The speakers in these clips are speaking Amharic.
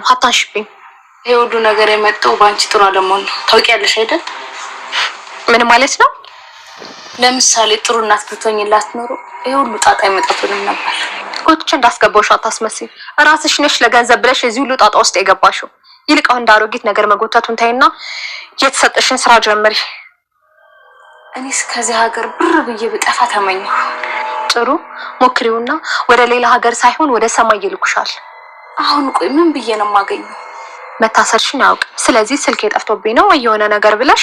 አታሽብኝ። ይሄ ሁሉ ነገር የመጣው ባንቺ ጥሩ አለመሆን ነው። ታውቂያለሽ አይደል? ምን ማለት ነው? ለምሳሌ ጥሩ እናት ብትሆኝላት ኖሮ ይሄ ሁሉ ጣጣ አይመጣብንም ነበር። ጎትቼ እንዳስገባሽ አታስመስይ። ራስሽ ነሽ ለገንዘብ ብለሽ የዚህ ሁሉ ጣጣ ውስጥ የገባሽው። ይልቅ አሁን እንዳሮጊት ነገር መጎተቱን ታይና የተሰጠሽን ስራ ጀምሪ። እኔስ ከዚህ ሀገር ብር ብዬ ብጠፋ ተመኘሁ። ጥሩ ሞክሪውና ወደ ሌላ ሀገር ሳይሆን ወደ ሰማይ ይልኩሻል። አሁን ቆይ ምን ብዬ ነው የማገኘው? መታሰርሽን ያውቅ። ስለዚህ ስልክ የጠፍቶብኝ ነው ወይ የሆነ ነገር ብለሽ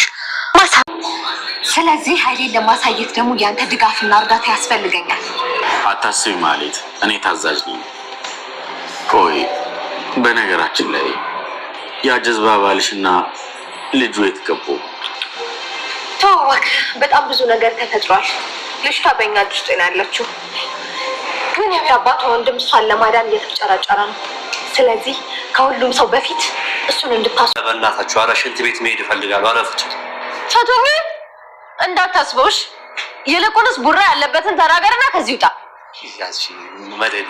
ስለዚህ ኃይሌን ለማሳየት ደግሞ ያንተ ድጋፍና እርዳታ ያስፈልገኛል። አታስቢ ማለት እኔ ታዛዥ ነኝ። ቆይ በነገራችን ላይ ያ ጀዝባ ባልሽና ልጁ የት ገቡ? ተወክ በጣም ብዙ ነገር ተፈጥሯል። ልጅቷ በእኛ እጅ ውስጥ ነው ያለችው። ግን የአባቷ ወንድም እሷን ለማዳን እየተጨራጨረ ነው። ስለዚህ ከሁሉም ሰው በፊት እሱን እንድታስ በእናታችሁ ኧረ ሽንት ቤት መሄድ እፈልጋለሁ። ኧረ ፍጭ ቻቶኝ እንዳታስበውሽ። ይልቁንስ ቡራ ያለበትን ተናገርና ከዚህ ውጣ። ያንቺ መደዲ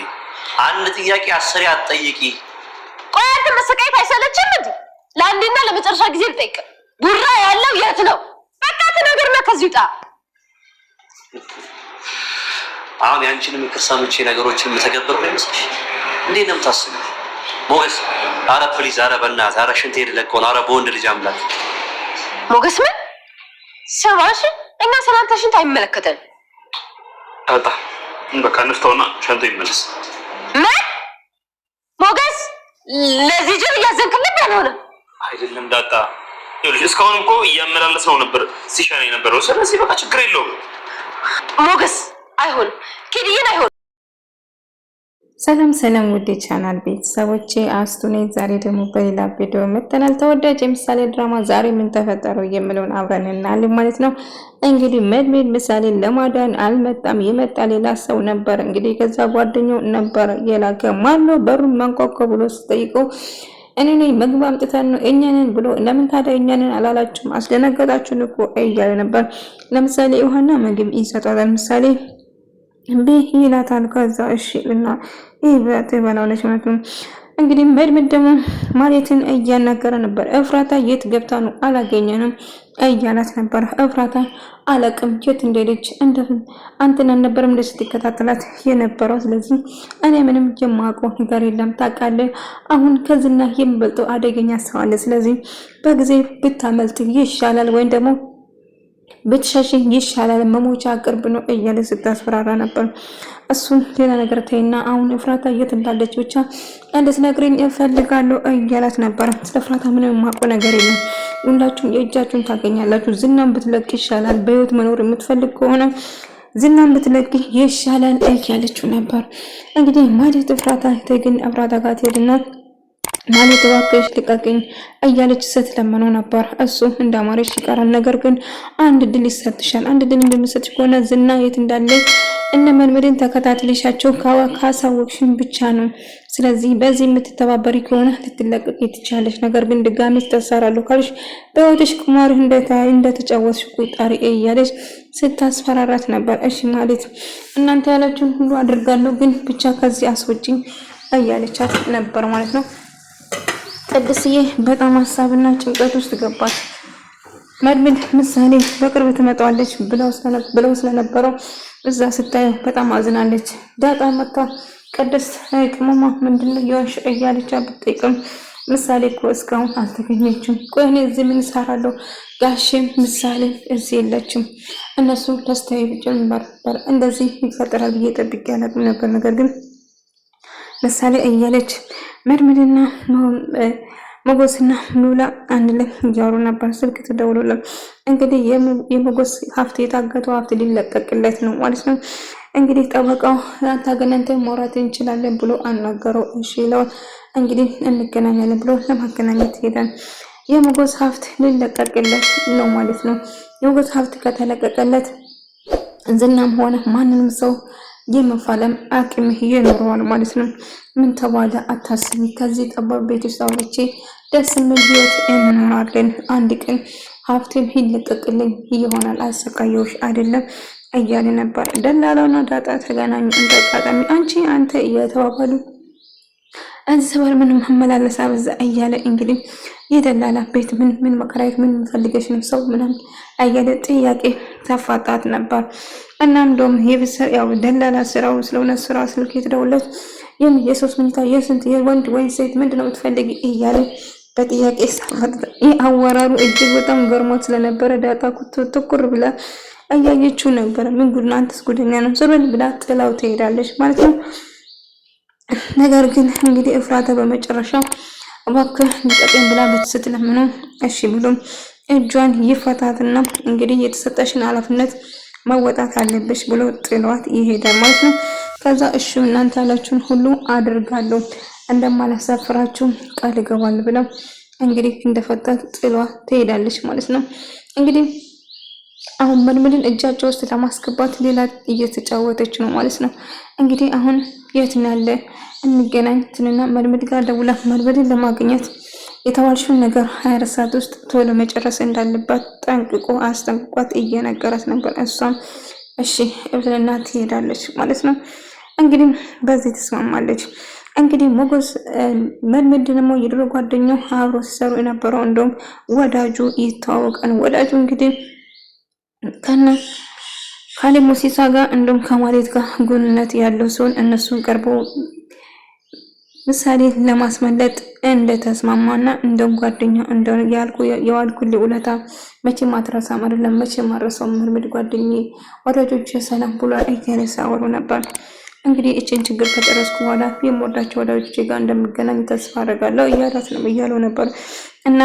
አንድ ጥያቄ አስሬ አትጠይቂ። ቆይ አንተ መሰቃየት አይሰለችም እንዴ? ለአንዴና ለመጨረሻ ጊዜ ልጠይቅ፣ ቡራ ያለው የት ነው? በቃ ተናገርና ከዚህ ውጣ። አሁን ያንቺን ምክር ሰምቼ ነገሮችን የምተገብር ነው ይመስልሽ? እንዴት ነው የምታስቢው? ሞገስ ኧረ ፕሊዝ፣ ኧረ በእናትህ፣ ኧረ ሽንት ሄድ ለቀውን፣ ኧረ በወንድ ልጅ አምላክ። ሞገስ ምን ሰማሽ? እኛ ስላንተ ሽንት አይመለከተን። አጣ በቃ እንፍተውና ሸንቶ ይመለስ። ምን ሞገስ ለዚህ ጅል እያዘንክልብ ያልሆነ አይደለም ዳጣ። ይኸውልሽ እስካሁን እኮ እያመላለስ ነው ነበር ሲሻለ የነበረው። ስለዚህ በቃ ችግር የለውም። ሞገስ አይሆንም፣ ኪድዬን አይሆንም። ሰላም ሰላም ውድ ቻናል ቤተሰቦቼ አስቱ ነኝ። ዛሬ ደግሞ በሌላ ቪዲዮ መጥተናል። ተወዳጅ የምሳሌ ድራማ ዛሬ ምን ተፈጠረው የሚለውን አብረን እናያለን ማለት ነው። እንግዲህ መድሜድ ምሳሌ ለማዳን አልመጣም፣ የመጣ ሌላ ሰው ነበር። እንግዲህ ከዛ ጓደኛው ነበር የላከ። ማነው በሩን ማንኳኳ ብሎ ሲጠይቀው እኔ ነኝ ምግብ አምጥተን ነው እኛንን ብሎ ለምን ታዲያ እኛንን አላላችሁም? አስደነገጣችሁን እኮ እያለ ነበር። ለምሳሌ ውሃና ምግብ ይሰጣል። ምሳሌ እምቢ ይላታል። ከዛ እሺ እና በላውለች ማለት ነው። እንግዲህ መድመድ ደግሞ ማለትን እያናገረ ነበር። እፍራታ የት ገብታ ነው አላገኘንም እያላት ነበር። እፍራታ አለቅም የት እንደሄደች አንተን አልነበረም እንደ ስትከታተላት የነበረው። ስለዚህ እኔ ምንም የማውቀው ነገር የለም። ታውቃለህ አሁን ከዝና የሚበልጠው አደገኛ ሰው አለ። ስለዚህ በጊዜ ብታመልጥ ይሻላል ወይም ደግሞ ብትሸሽ ይሻላል፣ መሞቻ ቅርብ ነው እያለ ስታስፈራራ ነበር። እሱን ሌላ ነገር ተይና አሁን እፍራታ የት እንዳለች ብቻ እንድትነግረኝ እፈልጋለሁ እያላት ነበር። ስለ እፍራታ ምንም የማውቀው ነገር የለም፣ ሁላችሁም የእጃችሁን ታገኛላችሁ። ዝናን ብትለቅ ይሻላል፣ በህይወት መኖር የምትፈልግ ከሆነ ዝናን ብትለቅ ይሻላል እያለችው ነበር። እንግዲህ ማለት እፍራታ ግን እፍራታ ጋር ትሄድና ማለት እባክሽ ልቀቅኝ እያለች ስትለምነው ነበር። እሱ እንዳማረሽ ይቀራል፣ ነገር ግን አንድ ድል ይሰጥሻል። አንድ ድል እንደምሰጥሽ ከሆነ ዝና የት እንዳለ እነ መልመድን ተከታትለሻቸው ካሳወቅሽን ብቻ ነው። ስለዚህ በዚህ የምትተባበሪ ከሆነ ልትለቀቂ ትችላለሽ። ነገር ግን ድጋሚ ተሳራለሁ ካልሽ በወደሽ ቁማር እንደተጫወትሽ ቁጣሪ እያለች ስታስፈራራት ነበር። እሺ ማለት እናንተ ያላችሁን ሁሉ አድርጋለሁ፣ ግን ብቻ ከዚህ አስወጪኝ እያለቻት ነበር ማለት ነው። ቅድስዬ በጣም ሀሳብና ጭንቀት ውስጥ ገባች። መድብል ምሳሌ በቅርብ ትመጣለች ብለው ስለነበረው እዛ ስታየው በጣም አዝናለች። ዳጣ መጣ ቅድስት ቅመማ ምንድነው የሆንሽ እያለች ብትጠይቅም ምሳሌ እኮ እስካሁን አልተገኘችም። ቆይ እኔ እዚህ ምን እሰራለሁ? ጋሼም ምሳሌ እዚህ የለችም። እነሱ ደስታዬ ጀምበር እንደዚህ ይፈጠራል ብዬ ጠብቄ አላውቅም ነበር። ነገር ግን ምሳሌ እያለች መድምድና ሞገስና ሉላ አንድ ላይ እያወሩ ነበር። ስልክ ተደውሎለት እንግዲህ የሞገስ ሀብት የታገተው ሀብት ሊለቀቅለት ነው ማለት ነው። እንግዲህ ጠበቃው ታገናኝተን ማውራት እንችላለን ብሎ አናገረው። እሺ ይለዋል። እንግዲህ እንገናኛለን ብሎ ለማገናኘት ሄዳል። የሞገስ ሀብት ሊለቀቅለት ነው ማለት ነው። የሞገስ ሀብት ከተለቀቀለት ዝናም ሆነ ማንንም ሰው የመፋለም አቅም ይኖረዋል ማለት ነው። ምን ተባለ አታስቢ፣ ከዚህ ጠባብ ቤት ውስጥ አውጥቼ ደስ የሚል ህይወት እንኖራለን። አንድ ቀን ሀብቴም ይለቀቅልኝ ይሆናል፣ አሰቃየውሽ አይደለም እያለ ነበር። ደላላውና ዳጣ ተገናኙ። እንዳጋጣሚ አንተ እየተባባሉ እዚህ ሰፈር ምን መመላለስ አበዛ እያለ እንግዲህ የደላላ ቤት ምን መከራየት ምን ፈልገሽ ነው ሰው ምናምን እያለ ጥያቄ ተፋጣት ነበር። እናም እንደውም ያው ደላላ ስራው ስለሆነ ስራ ስልክ የተደወለት የሶስት መኝታ የስንት የወንድ ወይ ሴት ምንድነው የምትፈልጊ እያለ በጥያቄ ሳፈጣ አወራሩ እጅግ በጣም ገርሞት ስለነበረ ዳጣ ትኩር ብላ እያየችው ነበር። ምን ጉድ ነው አንተስ ጉደኛ ነው ዞርበል ብላ ጥላው ትሄዳለች ማለት ነው። ነገር ግን እንግዲህ እፍራታ በመጨረሻ እባክህ ልቀቀኝ ብላ ስትለምነው እሺ ብሎ እጇን ይፈታትና እንግዲህ የተሰጠሽን ኃላፊነት መወጣት አለብሽ ብሎ ጥሏት ይሄዳል ማለት ነው። ከዛ እሺ እናንተ ያላችሁን ሁሉ አድርጋለሁ እንደማላሳፍራችሁ ቃል እገባለሁ ብላ እንግዲህ እንደፈታት ጥሏት ትሄዳለች ማለት ነው። እንግዲህ አሁን መልመድን እጃቸው ውስጥ ለማስገባት ሌላ እየተጫወተች ነው ማለት ነው። እንግዲህ አሁን የት ነው ያለ እንገናኝ ትልና መልመድ ጋር ደውላ መልመድን ለማግኘት የተባልሽውን ነገር 24 ሰዓት ውስጥ ቶሎ መጨረስ እንዳለባት ጠንቅቆ አስጠንቅቋት እየነገራት ነበር። እሷም እሺ እብለና ትሄዳለች ማለት ነው። እንግዲህ በዚህ ተስማማለች። እንግዲህ ሞገስ መልመድ ደግሞ የድሮ ጓደኛው አብሮ ሲሰሩ የነበረው እንደውም ወዳጁ ይተዋወቃል። ወዳጁ እንግዲህ ከነ ካሌብ ሙሲሳ ጋር እንደውም ከማሌት ጋር ግንኙነት ያለው ሲሆን እነሱን ቀርቦ ምሳሌ ለማስመለጥ እንደተስማማና እንደውም ጓደኛ እንደው የዋልኩልህ ውለታ መቼም አትረሳም አይደለም መቼም አትረሳውም መልመድ ጓደኛዬ ወዳጆች ሰላም ብሏል እያለ ሲያወሩ ነበር። እንግዲህ እቺን ችግር ከጨረስኩ በኋላ የምወዳቸው ወዳጆቼ ጋር እንደምገናኝ ተስፋ አደርጋለሁ እያለው ነበር እና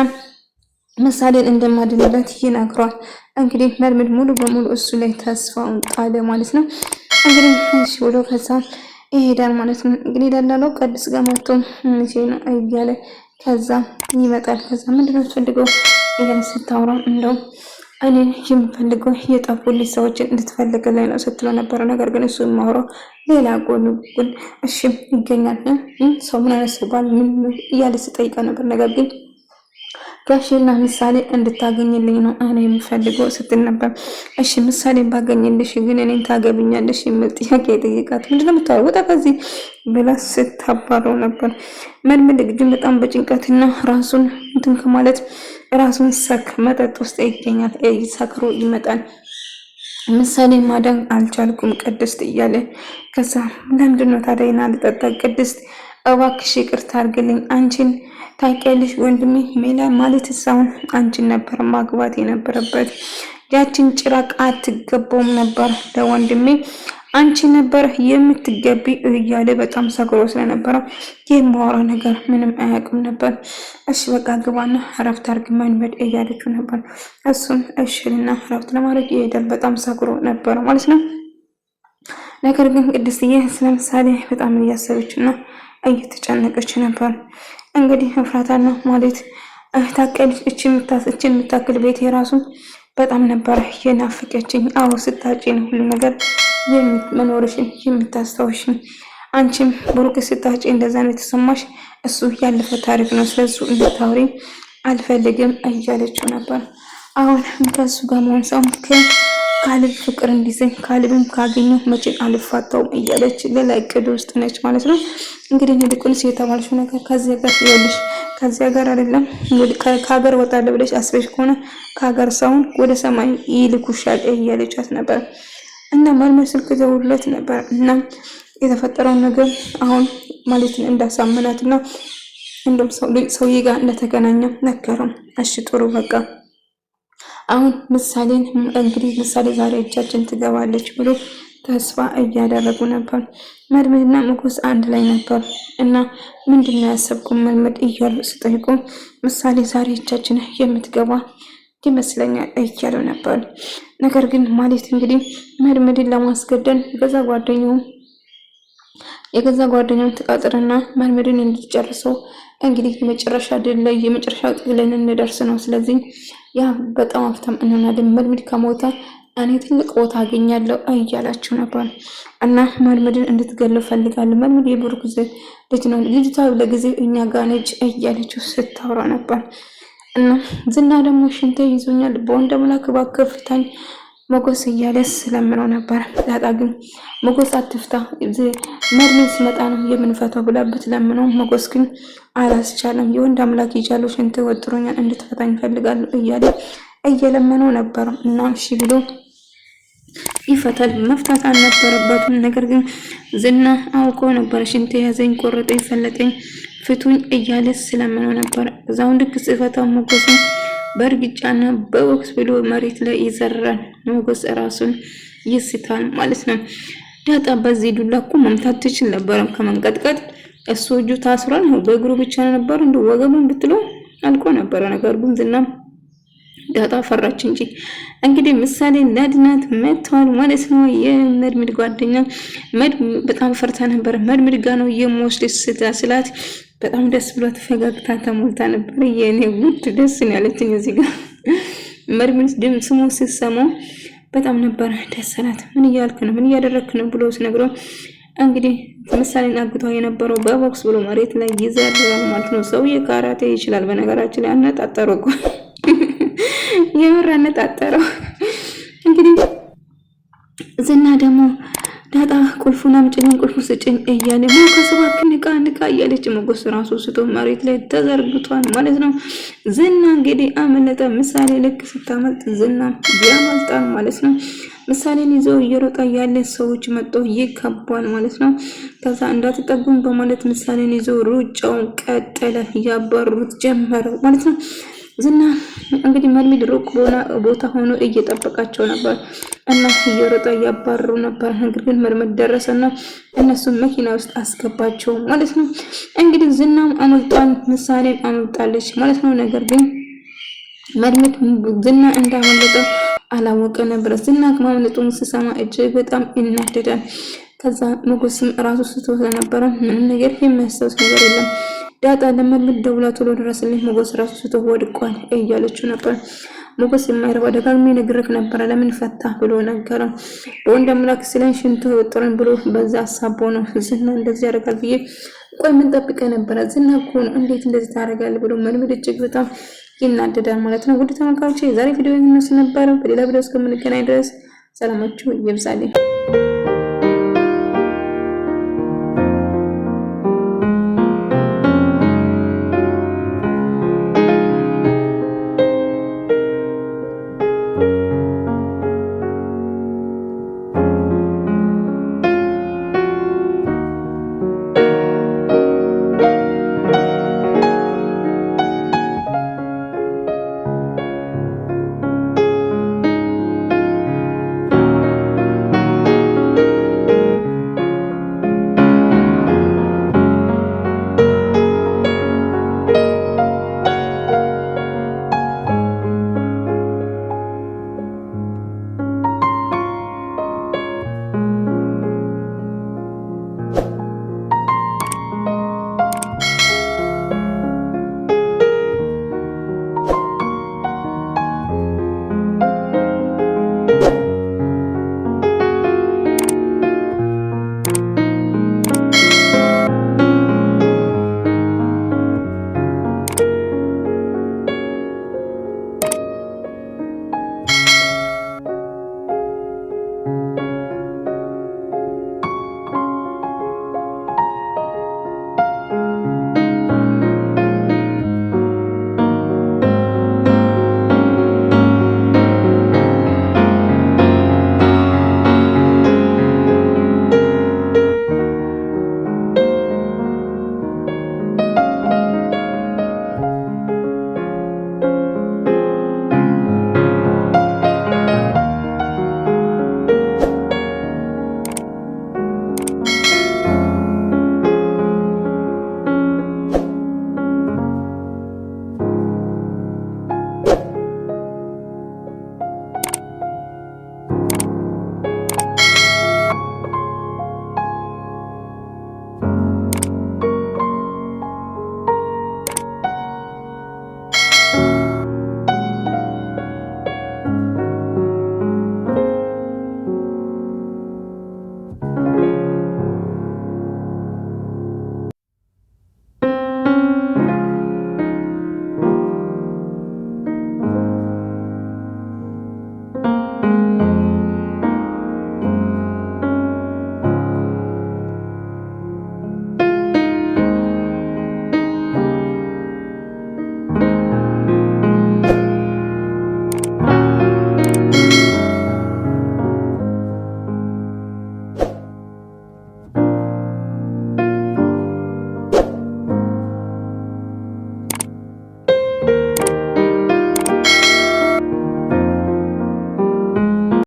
ምሳሌን እንደማድንለት ይነግሯል። እንግዲህ መልመድ ሙሉ በሙሉ እሱ ላይ ተስፋውን ጣለ ማለት ነው። እንግዲህ እሺ ብሎ ከዛ ይሄዳል ማለት ነው። እንግዲህ ደላላው ቅድስት ጋር መጥቶ እንጂ ነው እያለ ከዛ ይመጣል። ከዛ ምንድነው የምትፈልገው እያለ ስታወራ እንደው እኔ የምፈልገው የጠፉልኝ ሰዎችን እንድትፈልግልኝ ነው ስትለው ነበር። ነገር ግን እሱ የማወራው ሌላ ጎን እሺ ይገኛል ሰው ምን አይነት ሰው ባል ምን እያለ ስጠይቀው ነበር። ነገር ግን ጋሽና ምሳሌ እንድታገኝልኝ ነው እኔ የምፈልገው ስትል ነበር። እሺ ምሳሌ ባገኝልሽ ግን እኔን ታገብኛለሽ የሚል ጥያቄ ጠይቃት። ምንድነው የምታወጣው ከዚህ ብላ ስታባረው ነበር። መልመድ ግን በጣም በጭንቀትና ራሱን እንትን ከማለት ራሱን መጠጥ ውስጥ ይገኛል። ሰክሮ ይመጣል። ምሳሌ ማዳን አልቻልኩም ቅድስት እያለ ከዛ ለምንድነው ታዲያ ልጠጣ ቅድስት እባክሽ ይቅርታ አድርግልኝ አንቺን ታውቂያለሽ ወንድሜ ሜላ ማለት ሳይሆን አንቺን ነበር ማግባት የነበረበት ያችን ጭራቅ አትገባውም ነበር ለወንድሜ አንቺ ነበር የምትገቢ እያለ በጣም ሰክሮ ስለነበረ የማወራ ነገር ምንም አያውቅም ነበር። እሺ በቃ ግባና እረፍት አድርግ መልመድ እያለችው ነበር። እሱም እሺልና እረፍት ለማድረግ ይሄዳል። በጣም ሰክሮ ነበር ማለት ነው። ነገር ግን ቅድስትዬ ስለምሳሌ በጣም እያሰበችና እየተጨነቀች ነበር። እንግዲህ እፍራታና ማለት ታውቂያለሽ እቺ የምታክል ቤት የራሱ በጣም ነበር የናፈቀችኝ። አዎ ስታጪ ነው ሁሉ ነገር መኖርሽን የምታስታውሽኝ። አንቺም ብሩክ ስታጪ እንደዛ ነው የተሰማሽ። እሱ ያለፈ ታሪክ ነው፣ ስለሱ እንድታወሪ አልፈልግም እያለችው ነበር። አሁን ከሱ ጋር መሆን ሰው ከካልብ ፍቅር እንዲዘኝ ካልብም ካገኘው መቼ አልፋታውም እያለች ሌላ እቅድ ውስጥ ነች ማለት ነው። እንግዲህ ንድቁንስ የተባልሽው ነገር ከዚህ ጋር ይኸውልሽ ከዚያ ጋር አይደለም ከሀገር ወጣለሁ ብለሽ አስበሽ ከሆነ ከሀገር ሳይሆን ወደ ሰማይ ይልኩሻል እያለቻት ነበር። እና መልመድ ስልክ ደውሎለት ነበር እና የተፈጠረውን ነገር አሁን ማለት እንዳሳመናትና እንደም ሰውዬ ጋር እንደተገናኘ ነገረው። እሺ ጥሩ በቃ አሁን ምሳሌን እንግዲህ ምሳሌ ዛሬ እጃችን ትገባለች ብሎ ተስፋ እያደረጉ ነበር። መልመድና ሞገስ አንድ ላይ ነበር እና ምንድነው ያሰብኩ መልመድ እያሉ ስጠይቁ ምሳሌ ዛሬ እጃችን የምትገባ ይመስለኛል እያለው ነበር። ነገር ግን ማለት እንግዲህ መልመድን ለማስገደል የገዛ ጓደኛውን ተቃጥረና መልመድን እንዲጨርሰው እንግዲህ የመጨረሻ ድል ላይ የመጨረሻ ጥለን እንደርስ ነው። ስለዚህ ያ በጣም አፍታም እንሆናለን። መልመድ ከሞተ እኔ ትልቅ ቦታ አገኛለሁ እያላችሁ ነበር እና መልመድን እንድትገለው ፈልጋለሁ። መልመድ የብሩክ ልጅ ነው፣ ልጅቷ ለጊዜው እኛ ጋር ነች እያለችው ስታወራ ነበር። እና ዝና ደግሞ ሽንቴ ይዞኛል በወንድ አምላክ እባክህ ፍታኝ ሞገስ እያለ ስለምነው ነበር። ዳጣ ግን ሞገስ አትፍታ መድሜት ሲመጣ ነው የምንፈታው ብላበት ለምነው፣ ሞገስ ግን አላስቻለም። የወንድ አምላክ ይጃለው ሽንት ወጥሮኛል እንድትፈታኝ ፈልጋለሁ እያለ እየለመነው ነበር። እና እሺ ብሎ ይፈታል። መፍታት አልነበረበትም። ነገር ግን ዝና አውቆ ነበር ሽንት ያዘኝ፣ ቆረጠኝ፣ ፈለጠኝ፣ ፍቱኝ እያለ ስለምነው ነበር። እዛው ልክ ሲፈታው ሞገስን በእርግጫና በቦክስ ብሎ መሬት ላይ ይዘራል። ሞገስ ራሱን ይስታል ማለት ነው። ዳጣ በዚህ ዱላ እኮ መምታት ትችል ነበር ከመንቀጥቀጥ። እሱ እጁ ታስሯል፣ በእግሩ ብቻ ነበር እንደ ወገቡን ብትለው አልቆ ነበር። ነገር ግን ዝና ዳጣ ፈራች እንጂ። እንግዲህ ምሳሌ ለድናት መጥቷል ማለት ነው። የመድምድ ጓደኛ በጣም ፈርታ ነበር። መድምድ ጋ ነው የምወስድሽ ስላት በጣም ደስ ብሏት ፈገግታ ተሞልታ ነበር። የኔ ጉድ ደስ ነው ያለችኝ እዚህ ጋር መድምድ ድምፅ ስሙ ሲሰማው በጣም ነበር ደስ አላት። ምን እያልክ ነው? ምን እያደረክ ነው ብሎ ሲነግረው እንግዲህ ምሳሌን አግቷ የነበረው በቦክስ ብሎ መሬት ላይ ይዘራል ማለት ነው። ሰውዬ ካራቴ ይችላል በነገራችን ላይ አነጣጠረው እኮ የምር አነጣጠረው። እንግዲህ ዝና ደግሞ ዳጣ ቁልፉን አምጪልኝ፣ ቁልፉ ስጭኝ እያለ ሞገስ እባክህ ንቃ እያለች ሞገስ ራሱ ስቶ መሬት ላይ ተዘርግቷል ማለት ነው። ዝና እንግዲህ አመለጠ። ምሳሌ ልክ ስታመልጥ ዝና ያመልጣል ማለት ነው። ምሳሌን ይዘው እየሮጠ ያለ ሰዎች መጥተው ይከባል ማለት ነው። ከዛ እንዳትጠጉም በማለት ምሳሌን ይዘው ሩጫውን ቀጠለ፣ ያባሩት ጀመረ ማለት ነው። ዝና እንግዲህ መድሚድ ሩቅ ቦታ ሆኖ እየጠበቃቸው ነበር እና እየሮጠ እያባረሩ ነበር። ነገር ግን መድሚድ ደረሰና እነሱ መኪና ውስጥ አስገባቸው ማለት ነው። እንግዲህ ዝናም አመልጧል፣ ምሳሌም አመልጣለች ማለት ነው። ነገር ግን መድሚድ ዝና እንዳመለጠው አላወቀ ነበር። ዝና ማምለጡን ሲሰማ እጅግ በጣም ይናደዳል። ከዛ ሞገስም ራሱ ስቶ ስለነበረ ምንም ነገር የሚያስታውስ ነገር የለም። ዳጣ ለመድምድ ደውላ ቶሎ ድረስልኝ ሞገስ ራሱ ስቶ ወድቋል እያለችው ነበር። ሞገስ የማይረባ ደጋግሜ ነግሬህ ነበር ለምን ፈታ ብሎ ነገረ። በወንድ አምላክ ስለኝ ሽንቶ ወጥረን ብሎ በዛ ሀሳብ ነው ዝና እንደዚህ ያደርጋል ብዬ ቆይ ምን ጠብቀህ ነበረ? ዝና እኮ ነው እንዴት እንደዚህ ታደርጋለህ ብሎ መድምድ እጅግ በጣም ይናደዳል ማለት ነው። ውድ ተመልካቾች የዛሬ ቪዲዮ ይመስል ነበር። በሌላ ቪዲዮ እስከምንገናኝ ድረስ ሰላማችሁ ይብዛልኝ።